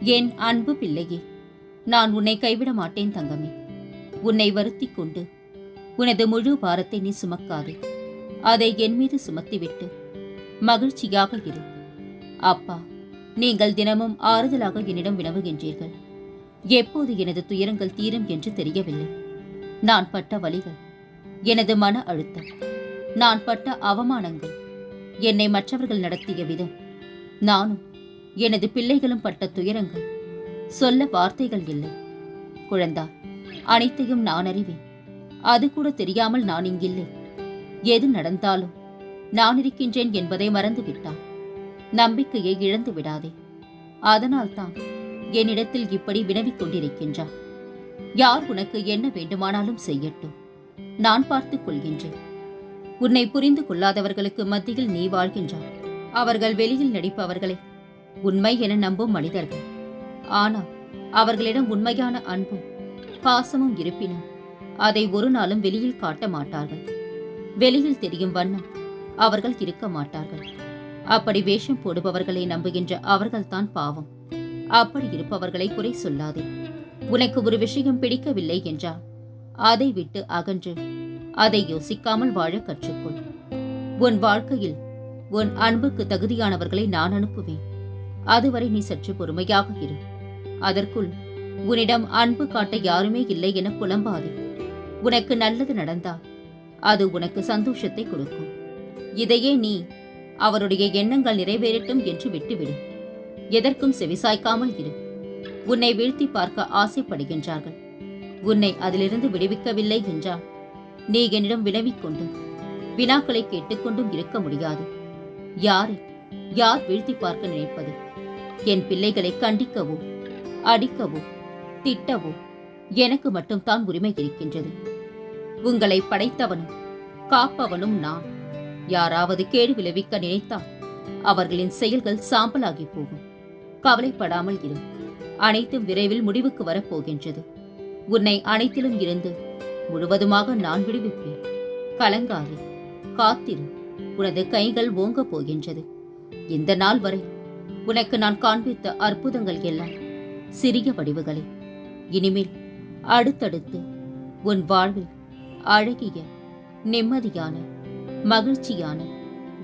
என் அன்பு பிள்ளையே, நான் உன்னை கைவிட மாட்டேன் தங்கமே. உன்னை வருத்திக் கொண்டு உனது முழு பாரத்தை நீ சுமக்காதே. அதை என் மீது சுமத்திவிட்டு மகிழ்ச்சியாக இரு. அப்பா, நீங்கள் தினமும் ஆறுதலாக என்னிடம் வினவுகின்றீர்கள். எப்போது எனது துயரங்கள் தீரும் என்று தெரியவில்லை. நான் பட்ட வலிகள், எனது மன அழுத்தம், நான் பட்ட அவமானங்கள், என்னை மற்றவர்கள் நடத்திய விதம், நானும் எனது பிள்ளைகளும் பட்ட துயரங்கள் சொல்ல வார்த்தைகள் இல்லை. குழந்தா, அனைத்தையும் நான் அறிவேன். அது கூட தெரியாமல் நான் இங்கில்லை. எது நடந்தாலும் நான் இருக்கின்றேன் என்பதை மறந்துவிட்டான். நம்பிக்கையை இழந்து விடாதே. அதனால்தான் என்னிடத்தில் இப்படி வினவிக் கொண்டிருக்கின்றான். யார் உனக்கு என்ன வேண்டுமானாலும் செய்யட்டும், நான் பார்த்துக் கொள்கின்றேன். உன்னை புரிந்து கொள்ளாதவர்களுக்கு மத்தியில் நீ வாழ்கின்றாய். அவர்கள் வெளியில் நடிப்பவர்களை உண்மை என நம்பும் மனிதர்கள். ஆனால் அவர்களிடம் உண்மையான அன்பும் பாசமும் இருப்பினும் அதை ஒரு நாளும் வெளியில் காட்ட மாட்டார்கள். வெளியில் தெரியும் வண்ணம் அவர்கள் இருக்க மாட்டார்கள். அப்படி வேஷம் போடுபவர்களை நம்புகின்ற அவர்கள்தான் பாவம். அப்படி இருப்பவர்களை குறை சொல்லாதே. உனக்கு ஒரு விஷயம் பிடிக்கவில்லை என்றால் அதை விட்டு அகன்று அதை யோசிக்காமல் வாழ கற்றுக்கொள். உன் வாழ்க்கையில் உன் அன்புக்கு தகுதியானவர்களை நான் அனுப்புவேன். அதுவரை நீ சற்று பொறுமையாக இரு. அதற்குள் உன்னிடம் அன்பு காட்ட யாருமே இல்லை என புலம்பாதே. உனக்கு நல்லது நடந்தால் அது உனக்கு சந்தோஷத்தை கொடுக்கும். இதையே நீ அவருடைய எண்ணங்கள் நிறைவேறட்டும் என்று விட்டுவிடு. எதற்கும் செவிசாய்க்காமல் இரு. உன்னை வீழ்த்தி பார்க்க ஆசைப்படுகின்றார்கள். உன்னை அதிலிருந்து விடுவிக்கவில்லை என்றால் நீ என்னிடம் வினவிக் கொண்டும் வினாக்களை கேட்டுக்கொண்டும் இருக்க முடியாது. யாரை யார் வீழ்த்தி பார்க்க நினைப்பது? என் பிள்ளைகளை கண்டிக்கவோ அடிக்கவோ திட்டவோ எனக்கு மட்டும்தான் உரிமை இருக்கின்றது. உங்களை படைத்தவனும் காப்பவனும் நான். யாராவது கேடு விளைவிக்க நினைத்தால் அவர்களின் செயல்கள் சாம்பலாகி போகும். கவலைப்படாமல் இரு. அனைத்தும் விரைவில் முடிவுக்கு வரப்போகின்றது. உன்னை அனைத்திலும் இருந்து முழுவதுமாக நான் விடுவிப்பேன். கலங்காதே, காத்திரு. உனது கைகள் ஓங்கப் போகின்றது. இந்த நாள் வரை உனக்கு நான் காண்பித்த அற்புதங்கள் எல்லாம் சிறிய வடிவுகளே. இனிமேல் அடுத்தடுத்து உன் வாழ்வில் அழகிய, நிம்மதியான, மகிழ்ச்சியான,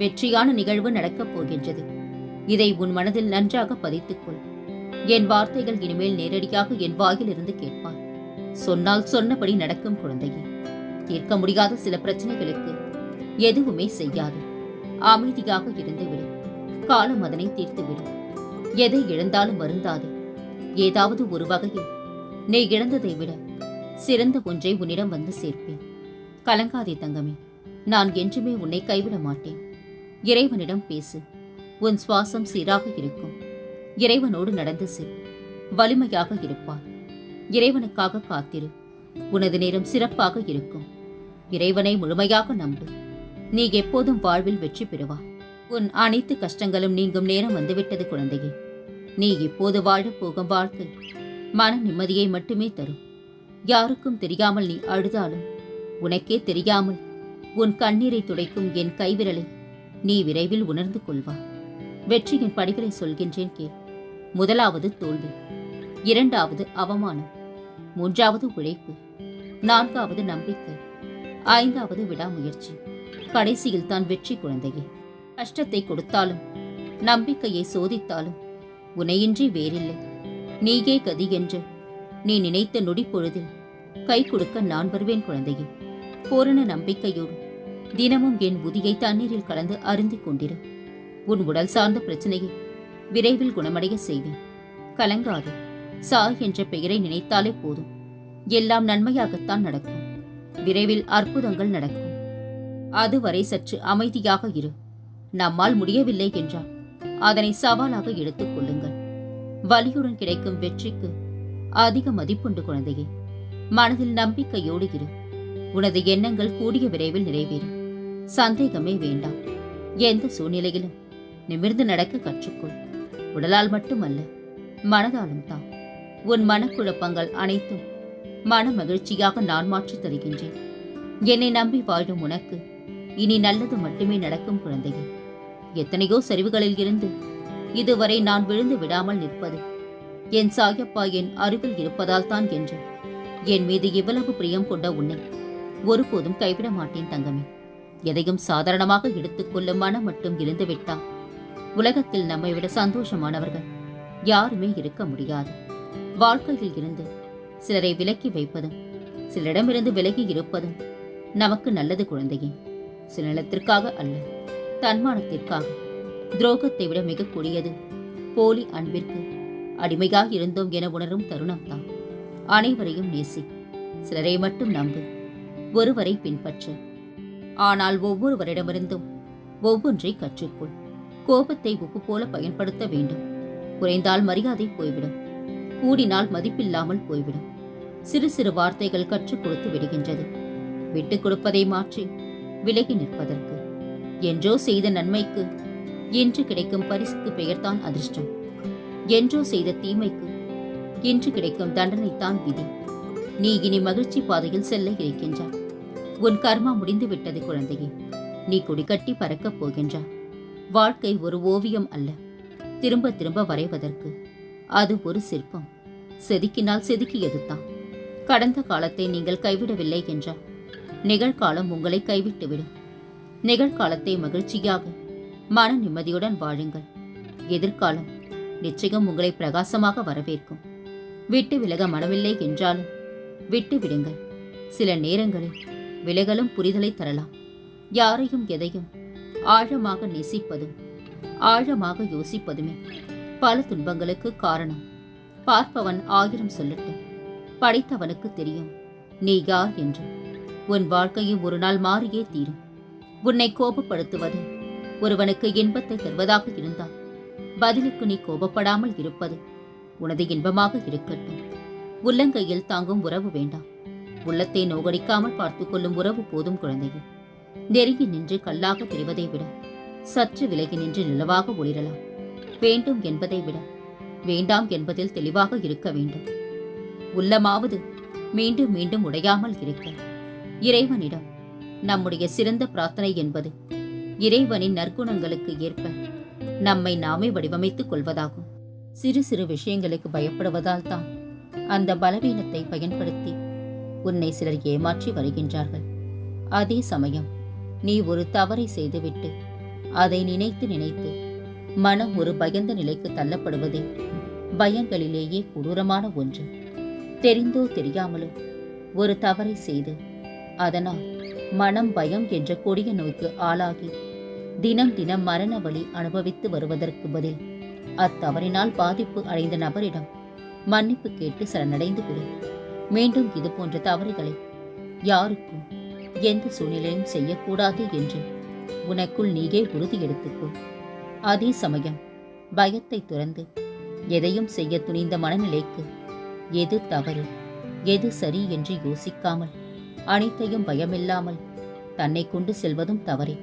வெற்றியான நிகழ்வு நடக்கப் போகின்றது. இதை உன் மனதில் நன்றாக பதித்துக்கொள். என் வார்த்தைகள் இனிமேல் நேரடியாக என் வாயிலிருந்து கேட்பாய். சொன்னால் சொன்னபடி நடக்கும் குழந்தையே. தீர்க்க முடியாத சில பிரச்சனைகளுக்கு எதுவுமே செய்யாது. அமைதியாக இருந்துவிடு. காலம் அதனை தீர்த்துவிடு. எதை இழந்தாலும் வருந்தாதே. ஏதாவது ஒரு வகையில் நீ இழந்ததை விட சிறந்த ஒன்றை உன்னிடம் வந்து சேர்ப்பேன். கலங்காதே தங்கமே. நான் என்றுமே உன்னை கைவிட மாட்டேன். இறைவனிடம் பேசு. உன் சுவாசம் சீராக இருக்கும். இறைவனோடு நடந்து செல். வலிமையாக இருப்பார். இறைவனுக்காக காத்திரு. உனது நேரம் சிறப்பாக இருக்கும். இறைவனை முழுமையாக நம்பு. நீ எப்போதும் வாழ்வில் வெற்றி பெறுவாய். உன் அனைத்து கஷ்டங்களும் நீங்கும் நேரம் வந்துவிட்டது குழந்தையே. நீ இப்போது வாழப் போகும் வாழ்க்கை மன நிம்மதியை மட்டுமே தரும். யாருக்கும் தெரியாமல் நீ அழுதாலும் உனக்கே தெரியாமல் உன் கண்ணீரை துடைக்கும் என் கைவிரலை நீ விரைவில் உணர்ந்து கொள்வாய். வெற்றியின் படிகளை சொல்கின்றேன் கேள். முதலாவது தோல்வி, இரண்டாவது அவமானம், மூன்றாவது உழைப்பு, நான்காவது நம்பிக்கை, ஐந்தாவது விடாமுயற்சி, கடைசியில் தான் வெற்றி குழந்தையே. கஷ்டத்தை கொடுத்தாலும் நம்பிக்கையை சோதித்தாலும் உனையின்றி வேறில்லை. நீயே கதி என்று நீ நினைத்த நொடி பொழுதில் கை கொடுக்க நான் வருவேன் குழந்தையே. பூரண நம்பிக்கையோடு தினமும் என் புதியை தண்ணீரில் கலந்து அருந்திக் கொண்டிரு. உன் உடல் சார்ந்த பிரச்சனையை விரைவில் குணமடைய செய்வேன். கலங்காது. சாய் என்ற பெயரை நினைத்தாலே போதும். எல்லாம் நன்மையாகத்தான் நடக்கும். விரைவில் அற்புதங்கள் நடக்கும். அதுவரை சற்று அமைதியாக இரு. நம்மால் முடியவில்லை என்றால் அதனை சவாலாக எடுத்துக் கொள்ளுங்கள். வலியுடன் கிடைக்கும் வெற்றிக்கு அதிக மதிப்புண்டு குழந்தையே. மனதில் நம்பிக்கையோடு இரு. உனது எண்ணங்கள் கூடிய விரைவில் நிறைவேறும். சந்தேகமே வேண்டாம். எந்த சூழ்நிலையிலும் நிமிர்ந்து நடக்க கற்றுக்கொள். உடலால் மட்டுமல்ல, மனதாலும் தான். உன் மனக்குழப்பங்கள் அனைத்தும் மன மகிழ்ச்சியாக நான் மாற்றித் தருகின்றேன். என்னை நம்பி வாழும் உனக்கு இனி நல்லது மட்டுமே நடக்கும் குழந்தையே. எத்தனையோ சரிவுகளில் இருந்து இதுவரை நான் விழுந்து விடாமல் நிற்பது என் சாயப்பா என் அருகில் இருப்பதால் தான் என்று என் மீது இவ்வளவு பிரியம் கொண்ட உன்னை ஒருபோதும் கைவிட மாட்டேன் தங்கமே. எதையும் சாதாரணமாக எடுத்துக்கொள்ளும் மனம் மட்டும் இருந்துவிட்டால் உலகத்தில் நம்மை விட சந்தோஷமானவர்கள் யாருமே இருக்க முடியாது. வாழ்க்கையில் இருந்து சிலரை விலக்கி வைப்பதும் சிலரிடமிருந்து விலகி இருப்பதும் நமக்கு நல்லது குழந்தையே. சில நிலத்திற்காக அல்ல, தன்மானத்திற்காக. துரோகத்தை விட மிக கொடியது போலி அன்பிற்கு அடிமையாக இருந்தோம் என உணரும் தருணம்தான். அனைவரையும் நேசி, சிலரை மட்டும் நம்பு, ஒருவரை பின்பற்று. ஆனால் ஒவ்வொருவரிடமிருந்தும் ஒவ்வொன்றை கற்றுக்கொள். கோபத்தை உப்பு போல பயன்படுத்த வேண்டும். குறைந்தால் மரியாதை போய்விடும், கூடினால் மதிப்பில்லாமல் போய்விடும். சிறு சிறு வார்த்தைகள் கற்றுக் கொடுத்து விடுகின்றது. விட்டுக் கொடுப்பதை மாற்றி விலகி நிற்பதற்கு. என்றோ செய்த நன்மைக்கு இன்று கிடைக்கும் பரிசுக்கு பெயர்தான் அதிர்ஷ்டம். என்றோ செய்த தீமைக்கு இன்று கிடைக்கும் தண்டனைத்தான் விதி. நீ இனி மகிழ்ச்சி பாதையில் செல்ல இருக்கின்றாய். உன் கர்மா முடிந்து விட்டது குழந்தையே. நீ கொடிகட்டி பறக்கப் போகின்றாய். வாழ்க்கை ஒரு ஓவியம் அல்ல, திரும்ப திரும்ப வரைவதற்கு. அது ஒரு சிற்பம். செதுக்கினால் செதுக்கியதுதான். கடந்த காலத்தை நீங்கள் கைவிடவில்லை என்றால் நிகழ்காலம் உங்களை கைவிட்டுவிடும். நிகழ்காலத்தை மகிழ்ச்சியாக மன நிம்மதியுடன் வாழுங்கள். எதிர்காலம் நிச்சயம் உங்களை பிரகாசமாக வரவேற்கும். விட்டு விலக மனமில்லை என்றாலும் விட்டு விடுங்கள். சில நேரங்களில் விலகலும் புரிதலை தரலாம். யாரையும் எதையும் ஆழமாக நேசிப்பதும் ஆழமாக யோசிப்பதுமே பல துன்பங்களுக்கு காரணம். பார்ப்பவன் 1000 சொல்லட்டும், படைத்தவனுக்கு தெரியும் நீ யார் என்று. உன் வாழ்க்கையும் ஒரு நாள் மாறியே தீரும். உன்னை கோபப்படுத்துவது ஒருவனுக்கு இன்பத்தை தருவதாக இருந்தால் பதிலுக்கு நீ கோபப்படாமல் இருப்பது உனது இன்பமாக இருக்கட்டும். உள்ளங்கையில் தாங்கும் உறவு வேண்டாம். உள்ளத்தை நோகடிக்காமல் பார்த்துக் கொள்ளும் உறவு போதும் குழந்தையே. நெருங்கி நின்று கல்லாக தெரிவதை விட சற்று விலகி நின்று நிலவாக ஒளிரலாம். வேண்டும் என்பதை விட வேண்டாம் என்பதில் தெளிவாக இருக்க வேண்டும். உள்ளமாவது மீண்டும் மீண்டும் உடையாமல் இருக்க இறைவனிடம் நம்முடைய சிறந்த பிரார்த்தனை என்பது இறைவனின் நற்குணங்களுக்கு ஏற்ப நம்மை நாமே வடிவமைத்துக் கொள்வதாகும். சிறு சிறு விஷயங்களுக்கு பயப்படுவதால் தான் அந்த பலவீனத்தை பயன்படுத்தி உன்னை சிலர் ஏமாற்றி வருகின்றார்கள். அதே சமயம் நீ ஒரு தவறை செய்துவிட்டு அதை நினைத்து நினைத்து மனம் ஒரு பயந்த நிலைக்கு தள்ளப்படுவதே பயங்களிலேயே கொடூரமான ஒன்று. தெரிந்தோ தெரியாமலோ ஒரு தவறை செய்து அதனால் மனம் பயம் என்ற கொடிய நோய்க்கு ஆளாகி தினம் தினம் மரண வலி அனுபவித்து வருவதற்கு பதில் அத்தவறினால் பாதிப்பு அடைந்த நபரிடம் மன்னிப்பு கேட்டு சரணடைந்து விடு. மீண்டும் இது போன்ற தவறுகளை யாருக்கும் எந்த சூழ்நிலையும் செய்யக்கூடாது என்று உனக்குள் நீயே உறுதி எடுத்துக்கொள். அதே சமயம் பயத்தை துறந்து எதையும் செய்ய துணிந்த மனநிலைக்கு எது தவறு எது சரி என்று யோசிக்காமல் அனைத்தையும் பயமில்லாமல் தன்னை கொண்டு செல்வதும் தவறே.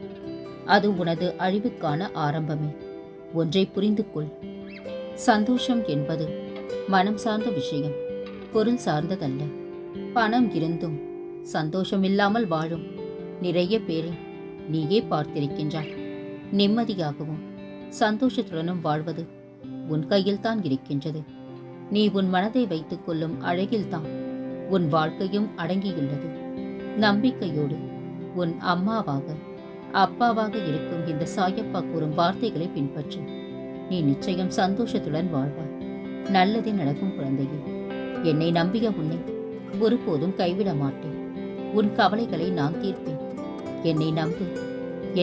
அது உனது அழிவுக்கான ஆரம்பமே. ஒன்றை புரிந்து கொள். சந்தோஷம் என்பது மனம் சார்ந்த விஷயம், பொருள் சார்ந்ததல்ல. பணம் இருந்தும் சந்தோஷமில்லாமல் வாழும் நிறைய பேரை நீயே பார்த்திருக்கின்றாய். நிம்மதியாகவும் சந்தோஷத்துடனும் வாழ்வது உன் கையில்தான் இருக்கின்றது. நீ உன் மனதை வைத்துக் கொள்ளும் அழகில்தான் உன் வாழ்க்கையும் அடங்கியுள்ளது. நம்பிக்கையோடு உன் அம்மாவாக அப்பாவாக இருக்கும் இந்த சாயப்பா கூறும் வார்த்தைகளை பின்பற்று. நீ நிச்சயம் சந்தோஷத்துடன் வாழ்வாய். நல்லதே நடக்கும் குழந்தையே. என்னை நம்பிய உன்னை ஒருபோதும் கைவிட மாட்டேன். உன் கவலைகளை நான் தீர்ப்பேன். என்னை நம்பு.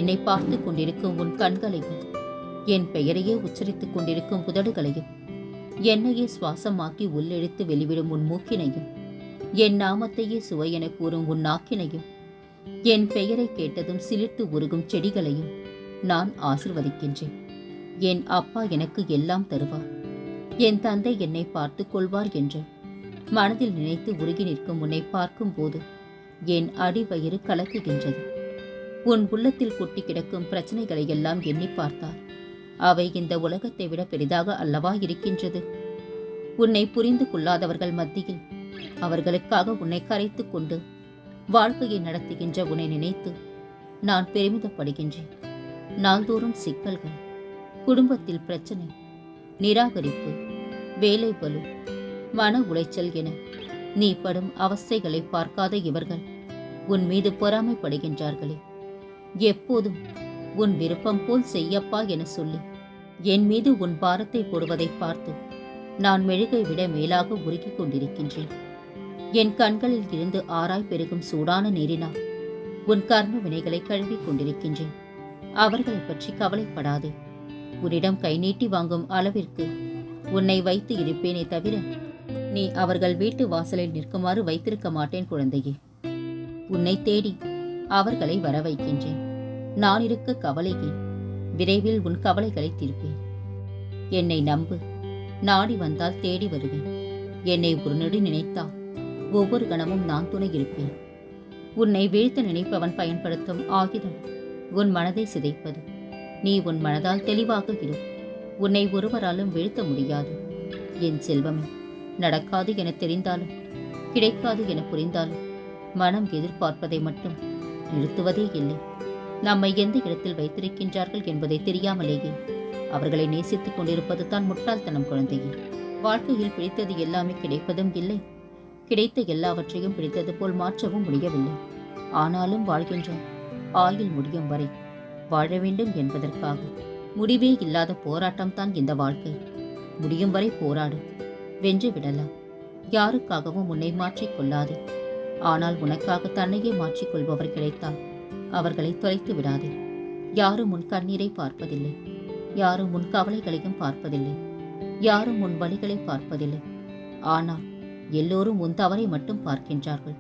என்னை பார்த்து கொண்டிருக்கும் உன் கண்களையும் என் பெயரையே உச்சரித்துக் கொண்டிருக்கும் உதடுகளையும் என்னையே சுவாசமாக்கி உள்ளெழுத்து வெளிவிடும் உன் மூக்கினையும் என் நாமத்தையே சுவை என கூறும் உன் நாக்கினையும் என் பெயரை கேட்டதும் சிலிர்த்து உருகும் செடிகளையும் நான் ஆசிர்வதிக்கின்றேன். என் அப்பா எனக்கு எல்லாம் தருவார், என் தந்தை என்னை பார்த்துக் கொள்வார் என்று மனதில் நினைத்து உருகி நிற்கும் உன்னை பார்க்கும் போது என் அடிவயிறு கலக்குகின்றது. உன் உள்ளத்தில் கொட்டி கிடக்கும் பிரச்சனைகளை எல்லாம் எண்ணி பார்த்தார். அவை இந்த உலகத்தை விட பெரிதாக அல்லவா இருக்கின்றது? உன்னை புரிந்து கொள்ளாதவர்கள் மத்தியில் அவர்களுக்காக உன்னை கரைத்துக் கொண்டு வாழ்க்கையை நடத்துகின்ற உன்னை நினைத்து நான் பெருமிதப்படுகின்றேன். நாள்தோறும் சிக்கல்கள், குடும்பத்தில் பிரச்சனை, நிராகரிப்பு, வேலை பளு, மன உளைச்சல் என நீ படும் அவஸ்தைகளை பார்க்காத இவர்கள் உன் மீது பொறாமைப்படுகின்றார்களே. எப்போதும் உன் விருப்பம் போல் செய்யப்பா என சொல்லி என் மீது உன் பாரத்தை போடுவதை பார்த்து நான் மெழுகை விட மேலாக உருகிக் கொண்டிருக்கின்றேன். என் கண்களில் இருந்து ஆராய் பெருகும் சூடான நீரினால் உன் கர்ம வினைகளை கழுவிக் கொண்டிருக்கின்றேன். அவர்களை பற்றி கவலைப்படாதே. உன்னிடம் கை நீட்டி வாங்கும் அளவிற்கு உன்னை வைத்து இருப்பேனே தவிர நீ அவர்கள் வீட்டு வாசலில் நிற்குமாறு வைத்திருக்க மாட்டேன் குழந்தையே. உன்னை தேடி அவர்களை வர வைக்கின்றேன். நான் இருக்க கவலையே. விரைவில் உன் கவலைகளை தீர்ப்பேன். என்னை நம்பு. நாடி வந்தால் தேடி வருவேன். என்னை ஒரு நொடி நினைத்தால் ஒவ்வொரு கணமும் நான் துணை இருப்பேன். உன்னை வீழ்த்த நினைப்பவன் பயன்படுத்தும் ஆயுதம் உன் மனதை சிதைப்பது. நீ உன் மனதால் தெளிவாக இரு. உன்னை ஒருவராலும் வீழ்த்த முடியாது. என் செல்வமே, நடக்காது என தெரிந்தாலும் கிடைக்காது என புரிந்தாலும் மனம் எதிர்பார்ப்பதை மட்டும் நிறுத்துவதே இல்லை. நம்மை எந்த இடத்தில் வைத்திருக்கின்றார்கள் என்பதை தெரியாமலேயே அவர்களை நேசித்துக் கொண்டிருப்பது தான் முட்டாள்தனம் குழந்தையே. வாழ்க்கையில் பிடித்தது எல்லாமே கிடைப்பதும் இல்லை, கிடைத்த எல்லாவற்றையும் பிடித்தது போல் மாற்றவும் முடியவில்லை. ஆனாலும் வாழ்கின்றோம். ஆயுள் முடியும் வரை வாழ வேண்டும் என்பதற்காக. முடிவே இல்லாத போராட்டம்தான் இந்த வாழ்க்கை. முடியும் வரை போராடு. வென்று விடலாம். யாருக்காகவும் உன்னை மாற்றிக்கொள்ளாதே. ஆனால் உனக்காக தன்னையே மாற்றிக்கொள்பவர் கிடைத்தால் அவர்களை தொலைத்து விடாதே. யாரும் உன் கண்ணீரை பார்ப்பதில்லை. யாரும் உன் கவலைகளையும் பார்ப்பதில்லை. யாரும் உன் வழிகளை பார்ப்பதில்லை. ஆனால் எல்லோரும் உன் தவறை மட்டும் பார்க்கின்றார்கள்.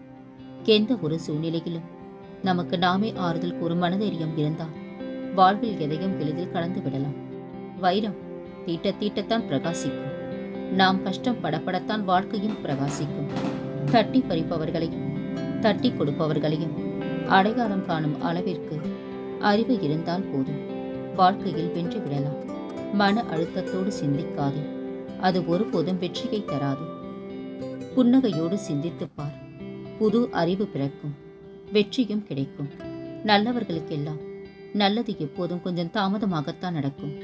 எந்த ஒரு சூழ்நிலையிலும் நமக்கு நாமே ஆறுதல் கூறும் மனதைரியம் இருந்தால் வாழ்வில் எதையும் எளிதில் கடந்து விடலாம். வைரம் தீட்ட தீட்டத்தான் பிரகாசிக்கும். நாம் கஷ்டம் படப்படத்தான் வாழ்க்கையும் பிரகாசிக்கும். தட்டி பறிப்பவர்களையும் தட்டி கொடுப்பவர்களையும் அடையாளம் காணும் அளவிற்கு அறிவு இருந்தால் போதும். வாழ்க்கையில் வென்று விடலாம். மன அழுத்தத்தோடு சிந்திக்காதே. அது ஒருபோதும் வெற்றியை தராது. புன்னகையோடு சிந்தித்துப் பார். புது அறிவு பிறக்கும். வெற்றியும் கிடைக்கும். நல்லவர்களுக்கெல்லாம் நல்லது எப்போதும் கொஞ்சம் தாமதமாகத்தான் நடக்கும்.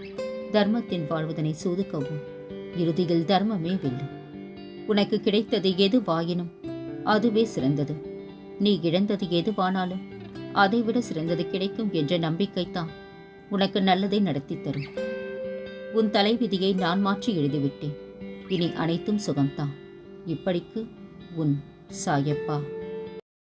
தர்மத்தின் வாழ்வதனை சூதுக்கவும் இறுதியில் தர்மமே வெல்லும். உனக்கு கிடைத்தது எதுவாயினும் அதுவே சிறந்தது. நீ இழந்தது எதுவானாலும் அதைவிட சிறந்தது கிடைக்கும் என்ற நம்பிக்கைத்தான் உனக்கு நல்லதை நடத்தி தரும். உன் தலைவிதியை நான் மாற்றி எழுதிவிட்டேன். இனி அனைத்தும் சுகம்தான். இப்படிக்கு உன் சாயப்பா.